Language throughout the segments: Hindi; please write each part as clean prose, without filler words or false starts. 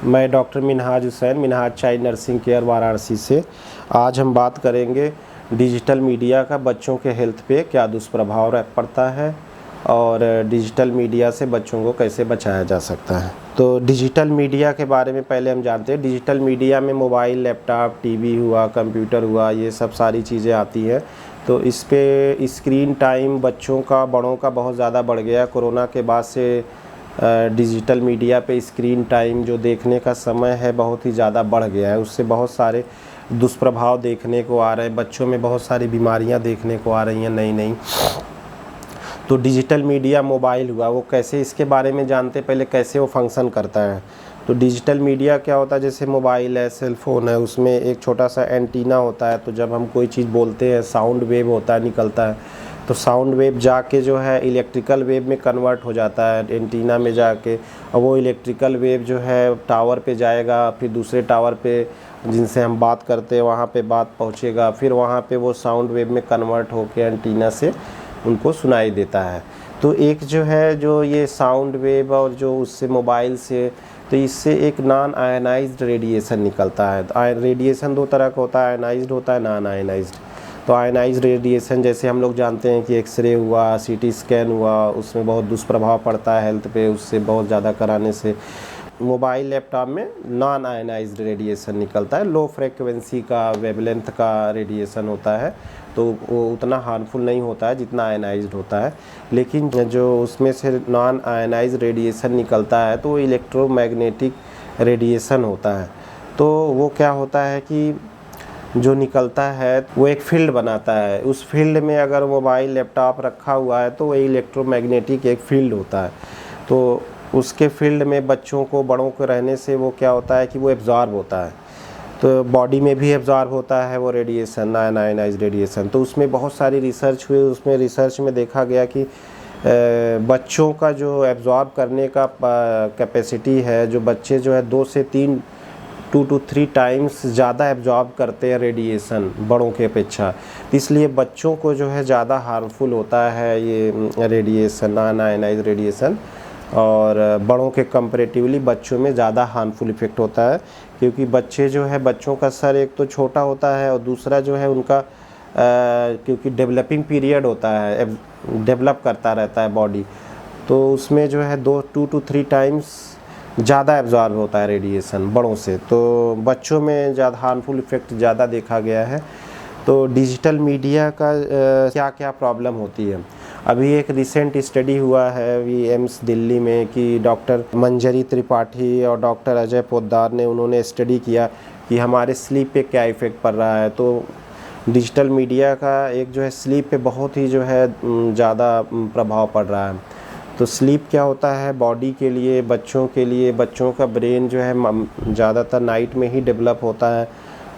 मैं doctor Minhaj Hussain, Minhaj child nursing care Varanasi से। आज हम बात करेंगे डिजिटल मीडिया का बच्चों के हेल्थ पे क्या दुष्प्रभाव पड़ता है और डिजिटल मीडिया से बच्चों को कैसे बचाया जा सकता है। तो डिजिटल मीडिया के बारे में पहले हम जानते हैं। डिजिटल मीडिया में मोबाइल, लैपटॉप, टीवी हुआ, कंप्यूटर हुआ, ये सब सारी चीज़ें आती हैं। तो इस पे स्क्रीन टाइम बच्चों का, बड़ों का बहुत ज़्यादा बढ़ गया। कोरोना के बाद से डिजिटल मीडिया पे स्क्रीन टाइम जो देखने का समय है बहुत ही ज़्यादा बढ़ गया है। उससे बहुत सारे दुष्प्रभाव देखने को आ रहे हैं। बच्चों में बहुत सारी बीमारियां देखने को आ रही हैं नई नई। तो डिजिटल मीडिया मोबाइल हुआ, वो कैसे, इसके बारे में जानते पहले कैसे वो फंक्शन करता है। तो डिजिटल मीडिया क्या होता है, जैसे मोबाइल है, सेल फ़ोन है, उसमें एक छोटा सा एंटीना होता है। तो जब हम कोई चीज़ बोलते हैं साउंड वेव होता है, निकलता है। तो साउंड वेव जाके जो है इलेक्ट्रिकल वेव में कन्वर्ट हो जाता है एंटीना में जाके, और वो इलेक्ट्रिकल वेव जो है टावर पे जाएगा, फिर दूसरे टावर पे जिनसे हम बात करते हैं वहाँ पे बात पहुँचेगा, फिर वहाँ पे वो साउंड वेव में कन्वर्ट होके एंटीना से उनको सुनाई देता है। तो एक जो है जो ये साउंड वेव और जो उससे मोबाइल से, तो इससे एक नॉन आयनाइज्ड रेडिएशन निकलता है। रेडिएशन दो तरह का होता है, आयनाइज्ड होता है, नॉन आयनाइज्ड। तो आयनाइज्ड रेडिएशन जैसे हम लोग जानते हैं कि एक्सरे हुआ, सीटी स्कैन हुआ, उसमें बहुत दुष्प्रभाव पड़ता है हेल्थ पे, उससे बहुत ज़्यादा कराने से। मोबाइल, लैपटॉप में नॉन आयनाइज्ड रेडिएशन निकलता है, लो फ्रिक्वेंसी का, वेवलेंथ का रेडिएशन होता है। तो वो उतना हार्मफुल नहीं होता है जितना आयनाइज्ड होता है। लेकिन जो उसमें से नॉन आयनाइज्ड रेडिएशन निकलता है तो वो इलेक्ट्रोमैग्नेटिक रेडिएशन होता है। तो वो क्या होता है कि जो निकलता है वो एक फील्ड बनाता है। उस फील्ड में अगर मोबाइल, लैपटॉप रखा हुआ है तो वो इलेक्ट्रोमैग्नेटिक एक फील्ड होता है। तो उसके फील्ड में बच्चों को, बड़ों को रहने से वो क्या होता है कि वो एब्जॉर्ब होता है। तो बॉडी में भी एब्जॉर्ब होता है वो रेडिएशन, नॉन आयनाइज्ड रेडिएशन। तो उसमें बहुत सारी रिसर्च हुई। उसमें रिसर्च में देखा गया कि बच्चों का जो एब्जॉर्ब करने का कैपेसिटी है, जो बच्चे जो है 2 से 3 टाइम्स ज़्यादा एब्जॉर्ब करते हैं रेडिएशन बड़ों के अपेक्षा। इसलिए बच्चों को जो है ज़्यादा हार्मफुल होता है ये रेडिएशन, नॉन आयनाइज्ड रेडिएशन, और बड़ों के कंपैरेटिवली बच्चों में ज़्यादा हार्मफुल इफ़ेक्ट होता है। क्योंकि बच्चे जो है, बच्चों का सर एक तो छोटा होता है और दूसरा जो है उनका क्योंकि डेवलपिंग पीरियड होता है, डेवलप करता रहता है बॉडी, तो उसमें जो है 2 to 3 टाइम्स ज़्यादा एब्जॉर्ब होता है रेडिएशन बड़ों से। तो बच्चों में ज़्यादा हार्मफुल इफ़ेक्ट ज़्यादा देखा गया है। तो डिजिटल मीडिया का क्या क्या प्रॉब्लम होती है। अभी एक रिसेंट स्टडी हुआ है एम्स दिल्ली में कि डॉक्टर मंजरी त्रिपाठी और डॉक्टर अजय पोद्दार ने, उन्होंने स्टडी किया कि हमारे स्लीप पे क्या इफ़ेक्ट पड़ रहा है। तो डिजिटल मीडिया का एक जो है स्लीप पे बहुत ही जो है ज़्यादा प्रभाव पड़ रहा है। तो स्लीप क्या होता है बॉडी के लिए, बच्चों के लिए, बच्चों का ब्रेन जो है ज़्यादातर नाइट में ही डेवलप होता है।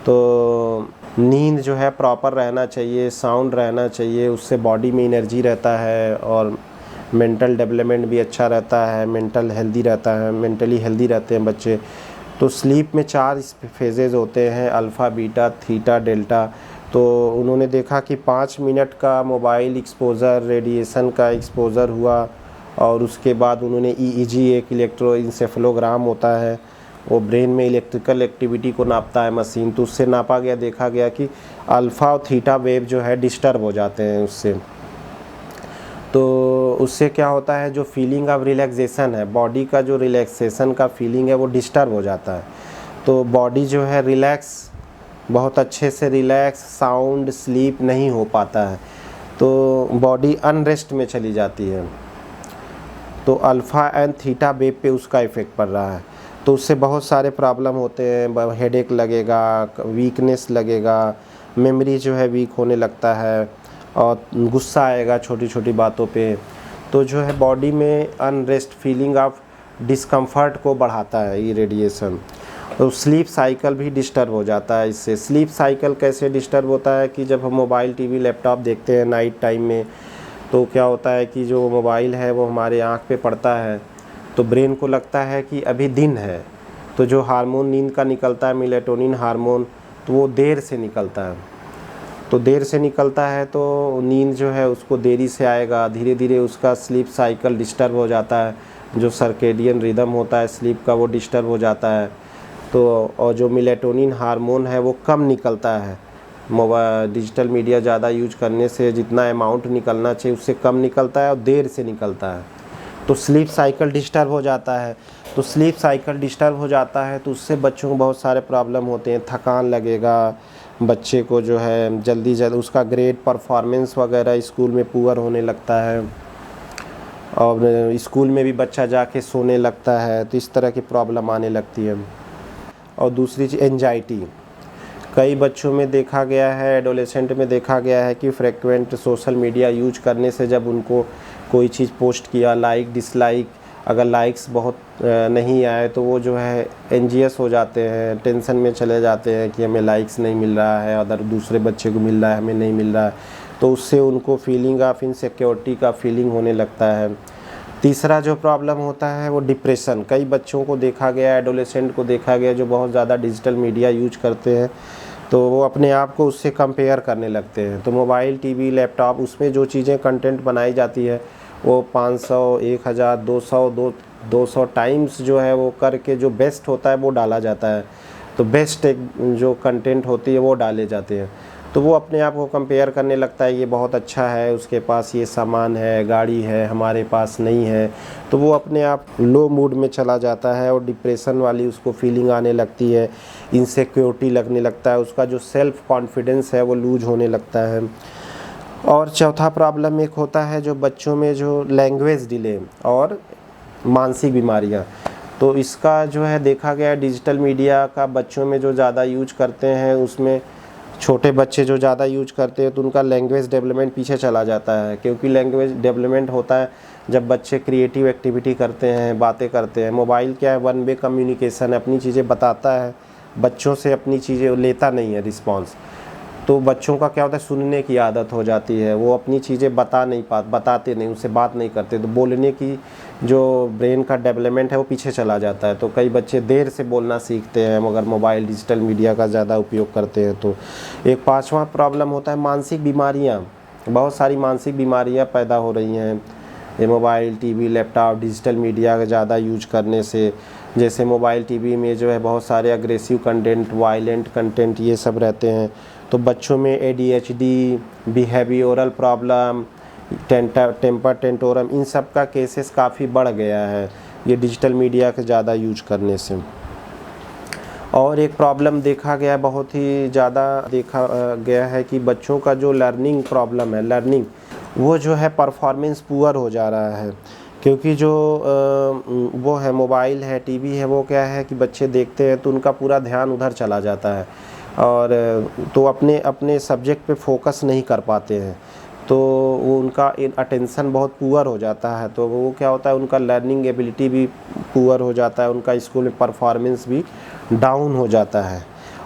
तो नींद जो है प्रॉपर रहना चाहिए, साउंड रहना चाहिए, उससे बॉडी में एनर्जी रहता है और मेंटल डेवलपमेंट भी अच्छा रहता है, मेंटल हेल्दी रहता है, मेंटली हेल्दी रहते हैं बच्चे। तो स्लीप में 4 फेजेज़ होते हैं, अल्फ़ा, बीटा, थीटा, डेल्टा। तो उन्होंने देखा कि 5 मिनट का मोबाइल एक्सपोज़र, रेडिएशन का एक्सपोज़र हुआ, और उसके बाद उन्होंने EEG, एक इलेक्ट्रोइंसेफेलोग्राम होता है, वो ब्रेन में इलेक्ट्रिकल एक्टिविटी को नापता है मशीन। तो उससे नापा गया, देखा गया कि अल्फ़ा और थीटा वेव जो है डिस्टर्ब हो जाते हैं उससे। तो उससे क्या होता है, जो फीलिंग ऑफ रिलैक्सेशन है, बॉडी का जो रिलैक्सेशन का फीलिंग है वो डिस्टर्ब हो जाता है। तो बॉडी जो है रिलैक्स, बहुत अच्छे से रिलैक्स, साउंड स्लीप नहीं हो पाता है, तो बॉडी अनरेस्ट में चली जाती है। तो अल्फ़ा एंड थीटा वेव पे उसका इफ़ेक्ट पड़ रहा है। तो उससे बहुत सारे प्रॉब्लम होते हैं, हेडेक लगेगा, वीकनेस लगेगा, मेमोरी जो है वीक होने लगता है, और गुस्सा आएगा छोटी छोटी बातों पे। तो जो है बॉडी में अनरेस्ट, फीलिंग ऑफ डिस्कम्फर्ट को बढ़ाता है ये रेडिएशन। तो स्लीप साइकिल भी डिस्टर्ब हो जाता है इससे। स्लीप साइकिल कैसे डिस्टर्ब होता है कि जब हम मोबाइल, टीवी, लैपटॉप देखते हैं नाइट टाइम में, तो क्या होता है कि जो मोबाइल है वो हमारे आँख पे पड़ता है, तो ब्रेन को लगता है कि अभी दिन है। तो जो हार्मोन नींद का निकलता है, मेलाटोनिन हार्मोन, तो वो देर से निकलता है। तो देर से निकलता है तो नींद जो है उसको देरी से आएगा, धीरे धीरे उसका स्लीप साइकिल डिस्टर्ब हो जाता है, जो सर्केडियन रिदम होता है स्लीप का वो डिस्टर्ब हो जाता है। तो और जो मेलेटोनिन हार्मोन है वो कम निकलता है, डिजिटल मीडिया ज़्यादा यूज करने से जितना अमाउंट निकलना चाहिए उससे कम निकलता है और देर से निकलता है, तो स्लीप साइकिल डिस्टर्ब हो जाता है। तो स्लीप साइकिल डिस्टर्ब हो जाता है तो उससे बच्चों को बहुत सारे प्रॉब्लम होते हैं, थकान लगेगा, बच्चे को जो है जल्दी उसका ग्रेड परफॉर्मेंस वगैरह स्कूल में पुअर होने लगता है, और स्कूल में भी बच्चा जाके सोने लगता है, तो इस तरह की प्रॉब्लम आने लगती है। और दूसरी चीज़ एंजाइटी, कई बच्चों में देखा गया है, एडोलेसेंट में देखा गया है कि फ्रिक्वेंट सोशल मीडिया यूज करने से जब उनको कोई चीज़ पोस्ट किया, लाइक डिसलाइक, अगर लाइक्स बहुत नहीं आए तो वो जो है एंजियस हो जाते हैं, टेंशन में चले जाते हैं कि हमें लाइक्स नहीं मिल रहा है, अदर दूसरे बच्चे को मिल रहा है, हमें नहीं मिल रहा है, तो उससे उनको फीलिंग ऑफ इनसिक्योरिटी का फीलिंग होने लगता है। तीसरा जो प्रॉब्लम होता है वो डिप्रेशन, कई बच्चों को देखा गया, एडोलेसेंट को देखा गया जो बहुत ज़्यादा डिजिटल मीडिया यूज करते हैं तो वो अपने आप को उससे कंपेयर करने लगते हैं। तो मोबाइल, टीवी, लैपटॉप, उसमें जो चीज़ें कंटेंट बनाई जाती है वो 500, 1000, 200 टाइम्स जो है वो करके जो बेस्ट होता है वो डाला जाता है, तो बेस्ट एक जो कंटेंट होती है वो डाले जाते हैं, तो वो अपने आप को कंपेयर करने लगता है, ये बहुत अच्छा है, उसके पास ये सामान है, गाड़ी है, हमारे पास नहीं है, तो वो अपने आप लो मूड में चला जाता है और डिप्रेशन वाली उसको फीलिंग आने लगती है, इनसिक्योरिटी लगने लगता है, उसका जो सेल्फ कॉन्फिडेंस है वो लूज होने लगता है। और चौथा प्रॉब्लम एक होता है जो बच्चों में जो लैंग्वेज डिले और मानसिक बीमारियां, तो इसका जो है देखा गया डिजिटल मीडिया का बच्चों में जो ज़्यादा यूज करते हैं उसमें छोटे बच्चे जो ज़्यादा यूज करते हैं तो उनका लैंग्वेज डेवलपमेंट पीछे चला जाता है, क्योंकि लैंग्वेज डेवलपमेंट होता है जब बच्चे क्रिएटिव एक्टिविटी करते हैं, बातें करते हैं। मोबाइल क्या है, वन वे कम्युनिकेशन है, अपनी चीज़ें बताता है, बच्चों से अपनी चीज़ें लेता नहीं है रिस्पॉन्स, तो बच्चों का क्या होता है सुनने की आदत हो जाती है, वो अपनी चीज़ें बताते नहीं, उससे बात नहीं करते, तो बोलने की जो ब्रेन का डेवलपमेंट है वो पीछे चला जाता है। तो कई बच्चे देर से बोलना सीखते हैं मगर मोबाइल, डिजिटल मीडिया का ज़्यादा उपयोग करते हैं। तो एक पांचवा प्रॉब्लम होता है मानसिक बीमारियाँ, बहुत सारी मानसिक बीमारियाँ पैदा हो रही हैं ये mobile, TV, laptop, digital media का ज़्यादा यूज करने से। जैसे मोबाइल, टीवी में जो है बहुत सारे अग्रेसिव कंटेंट, वायलेंट कंटेंट ये सब रहते हैं, तो बच्चों में ADHD, बिहेवियरल प्रॉब्लम, टेम्पर टेंटोरम, इन सब का केसेस काफ़ी बढ़ गया है ये डिजिटल मीडिया के ज़्यादा यूज करने से। और एक प्रॉब्लम देखा गया, बहुत ही ज़्यादा देखा गया है कि बच्चों का जो लर्निंग प्रॉब्लम है, लर्निंग वो जो है परफॉर्मेंस पुअर हो जा रहा है, क्योंकि जो वो है मोबाइल है, टीवी है, वो क्या है कि बच्चे देखते हैं तो उनका पूरा ध्यान उधर चला जाता है और तो अपने सब्जेक्ट पे फोकस नहीं कर पाते हैं, तो वो उनका अटेंशन बहुत पुअर हो जाता है, तो वो क्या होता है उनका लर्निंग एबिलिटी भी पुअर हो जाता है, उनका स्कूल में परफॉर्मेंस भी डाउन हो जाता है।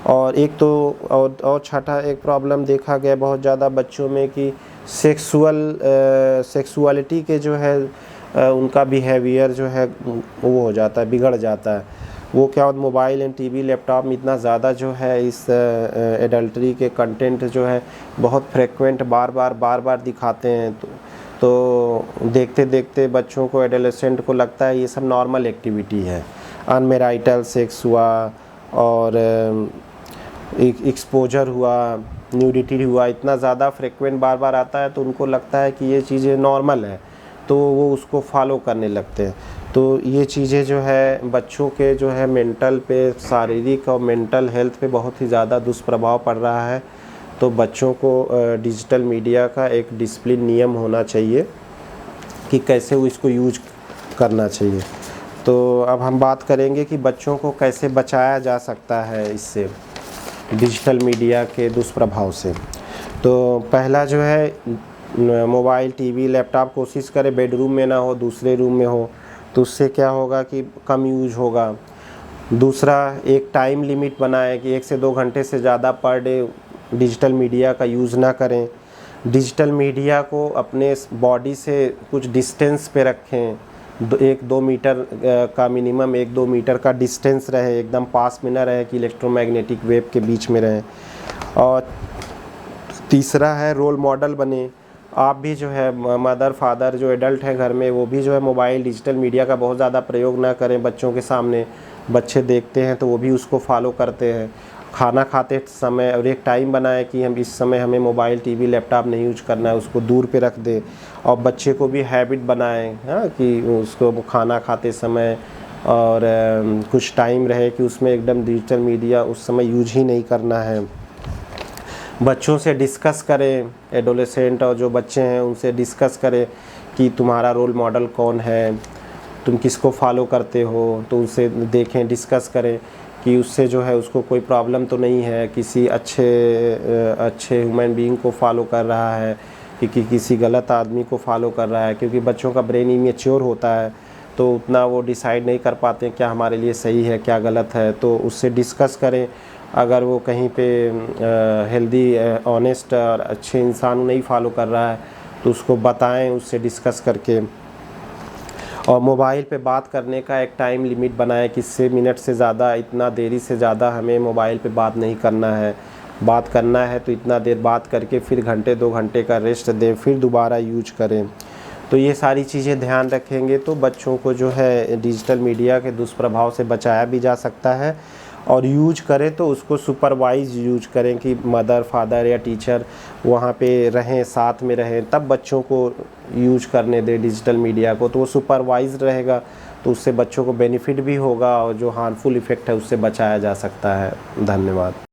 और एक तो और छठा एक प्रॉब्लम देखा गया बहुत ज़्यादा बच्चों में कि सेक्सुअलिटी के जो है उनका बिहेवियर जो है वो हो जाता है, बिगड़ जाता है। वो क्या होता है मोबाइल एंड टीवी, लैपटॉप में इतना ज़्यादा जो है इस एडल्ट्री के कंटेंट जो है बहुत फ्रेक्वेंट बार बार दिखाते हैं, तो देखते देखते बच्चों को, एडोलेसेंट को लगता है ये सब नॉर्मल एक्टिविटी है। अनमैरिटल सेक्स हुआ और एक्सपोजर हुआ, न्यूडिटी हुआ, इतना ज़्यादा फ्रिक्वेंट बार आता है तो उनको लगता है कि ये चीज़ें नॉर्मल है, तो वो उसको फॉलो करने लगते हैं। तो ये चीज़ें जो है बच्चों के जो है मेंटल पे, शारीरिक और मेंटल हेल्थ पे बहुत ही ज़्यादा दुष्प्रभाव पड़ रहा है। तो बच्चों को डिजिटल मीडिया का एक डिसिप्लिन नियम होना चाहिए कि कैसे वो इसको यूज करना चाहिए। तो अब हम बात करेंगे कि बच्चों को कैसे बचाया जा सकता है इससे, डिजिटल मीडिया के दुष्प्रभाव से। तो पहला जो है मोबाइल, टीवी, लैपटॉप कोशिश करें बेडरूम में ना हो, दूसरे रूम में हो, तो उससे क्या होगा कि कम यूज होगा। दूसरा, एक टाइम लिमिट बनाएं कि 1 से 2 घंटे से ज़्यादा पर डे डिजिटल मीडिया का यूज़ ना करें। डिजिटल मीडिया को अपने बॉडी से कुछ डिस्टेंस पे रखें, 1-2 मीटर का मिनिमम 1-2 मीटर का डिस्टेंस रहे, एकदम पास में ना रहे कि इलेक्ट्रोमैग्नेटिक वेव के बीच में रहे। और तीसरा है रोल मॉडल बने। आप भी जो है मदर फादर जो एडल्ट हैं घर में, वो भी जो है मोबाइल डिजिटल मीडिया का बहुत ज़्यादा प्रयोग ना करें बच्चों के सामने। बच्चे देखते हैं तो वो भी उसको फॉलो करते हैं। खाना खाते समय और एक टाइम बनाएं कि हम इस समय हमें मोबाइल टीवी लैपटॉप नहीं यूज करना है, उसको दूर पे रख दें। और बच्चे को भी हैबिट बनाएं, हाँ, कि उसको खाना खाते समय और कुछ टाइम रहे कि उसमें एकदम डिजिटल मीडिया उस समय यूज ही नहीं करना है। बच्चों से डिस्कस करें, एडोलेसेंट और जो बच्चे हैं उनसे डिस्कस करें कि तुम्हारा रोल मॉडल कौन है, तुम किसको फॉलो करते हो, तो उनसे देखें, डिस्कस करें कि उससे जो है उसको कोई प्रॉब्लम तो नहीं है, किसी अच्छे ह्यूमन बीइंग को फॉलो कर रहा है कि किसी गलत आदमी को फॉलो कर रहा है। क्योंकि बच्चों का ब्रेन इमेच्योर होता है तो उतना वो डिसाइड नहीं कर पाते हैं क्या हमारे लिए सही है क्या गलत है। तो उससे डिस्कस करें। अगर वो कहीं पे हेल्दी ऑनेस्ट और अच्छे इंसान नहीं फॉलो कर रहा है तो उसको बताएं, उससे डिस्कस करके। और मोबाइल पे बात करने का एक टाइम लिमिट बनाएं कि 6 मिनट से ज़्यादा, इतना देरी से ज़्यादा हमें मोबाइल पे बात नहीं करना है। बात करना है तो इतना देर बात करके फिर घंटे 2 घंटे का रेस्ट दें, फिर दोबारा यूज करें। तो ये सारी चीज़ें ध्यान रखेंगे तो बच्चों को जो है डिजिटल मीडिया के दुष्प्रभाव से बचाया भी जा सकता है। और यूज करें तो उसको सुपरवाइज यूज करें कि मदर फादर या टीचर वहाँ पे रहें, साथ में रहें, तब बच्चों को यूज करने दें डिजिटल मीडिया को। तो वो सुपरवाइज रहेगा तो उससे बच्चों को बेनिफिट भी होगा और जो हार्मफुल इफ़ेक्ट है उससे बचाया जा सकता है। धन्यवाद।